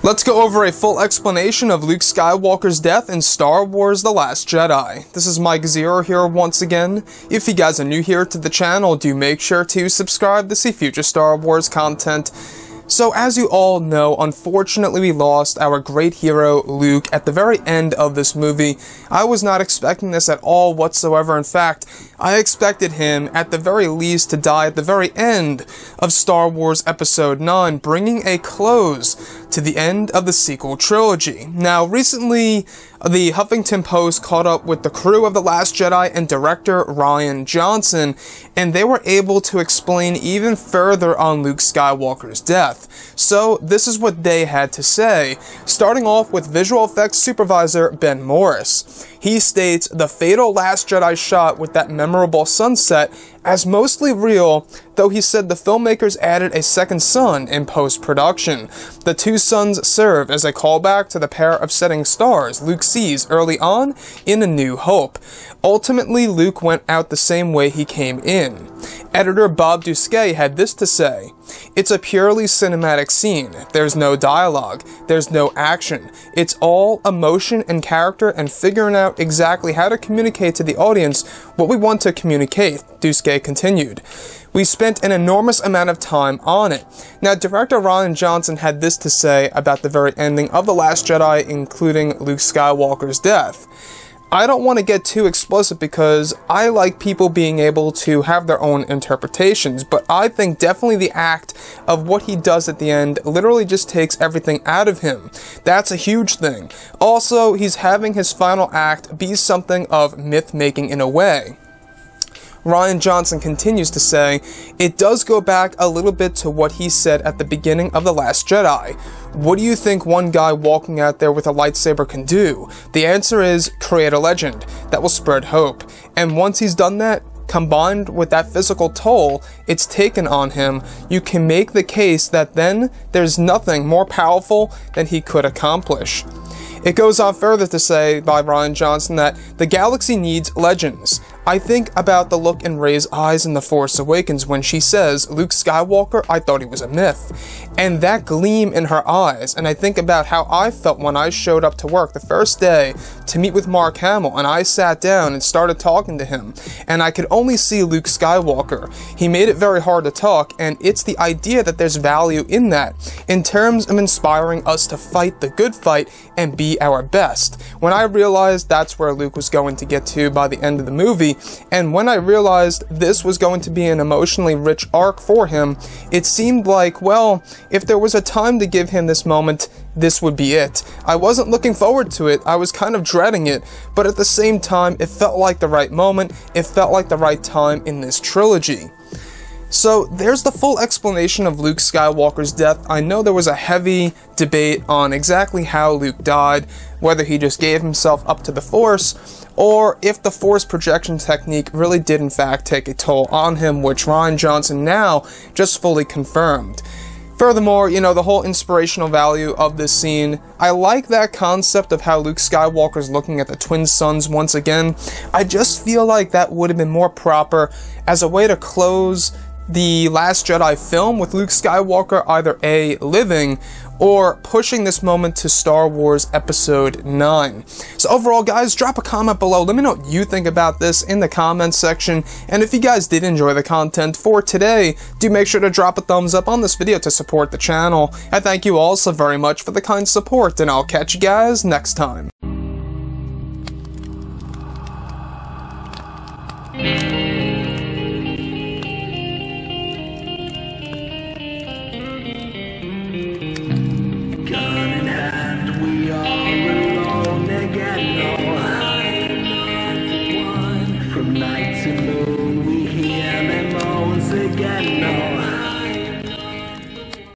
Let's go over a full explanation of Luke Skywalker's death in Star Wars The Last Jedi. This is Mike Zero here once again. If you guys are new here to the channel, do make sure to subscribe to see future Star Wars content. So as you all know, unfortunately we lost our great hero Luke at the very end of this movie. I was not expecting this at all whatsoever. In fact, I expected him at the very least to die at the very end of Star Wars Episode 9, bringing a close to the end of the sequel trilogy. Now, recently, the Huffington Post caught up with the crew of The Last Jedi and director Rian Johnson, and they were able to explain even further on Luke Skywalker's death. So, this is what they had to say, starting off with visual effects supervisor Ben Morris. He states, "The fatal Last Jedi shot with that memorable sunset as mostly real, though he said the filmmakers added a second sun in post-production. The two suns serve as a callback to the pair of setting stars Luke sees early on in A New Hope. Ultimately, Luke went out the same way he came in." Editor Bob Dusquet had this to say, "It's a purely cinematic scene. There's no dialogue. There's no action. It's all emotion and character and figuring out exactly how to communicate to the audience what we want to communicate," Dusquet continued. "We spent an enormous amount of time on it." Now, director Rian Johnson had this to say about the very ending of The Last Jedi, including Luke Skywalker's death. "I don't want to get too explicit because I like people being able to have their own interpretations, but I think definitely the act of what he does at the end literally just takes everything out of him. That's a huge thing. Also, he's having his final act be something of myth-making in a way." Rian Johnson continues to say, "It does go back a little bit to what he said at the beginning of The Last Jedi. What do you think one guy walking out there with a lightsaber can do? The answer is create a legend that will spread hope. And once he's done that, combined with that physical toll it's taken on him, you can make the case that then there's nothing more powerful than he could accomplish." It goes on further to say by Rian Johnson that the galaxy needs legends. "I think about the look in Rey's eyes in The Force Awakens when she says, 'Luke Skywalker, I thought he was a myth,' and that gleam in her eyes, and I think about how I felt when I showed up to work the first day to meet with Mark Hamill, and I sat down and started talking to him, and I could only see Luke Skywalker. He made it very hard to talk, and it's the idea that there's value in that, in terms of inspiring us to fight the good fight and be our best. When I realized that's where Luke was going to get to by the end of the movie, and when I realized this was going to be an emotionally rich arc for him, it seemed like, well, if there was a time to give him this moment, this would be it. I wasn't looking forward to it, I was kind of dreading it, but at the same time, it felt like the right moment, it felt like the right time in this trilogy." So there's the full explanation of Luke Skywalker's death. I know there was a heavy debate on exactly how Luke died, whether he just gave himself up to the Force, or if the Force projection technique really did in fact take a toll on him, which Rian Johnson now just fully confirmed. Furthermore, you know, the whole inspirational value of this scene, I like that concept of how Luke Skywalker's looking at the twin suns once again. I just feel like that would have been more proper as a way to close the Last Jedi film with Luke Skywalker either A, living, or pushing this moment to Star Wars Episode 9. So overall, guys, drop a comment below. Let me know what you think about this in the comments section. And if you guys did enjoy the content for today, do make sure to drop a thumbs up on this video to support the channel. I thank you all so very much for the kind support, and I'll catch you guys next time.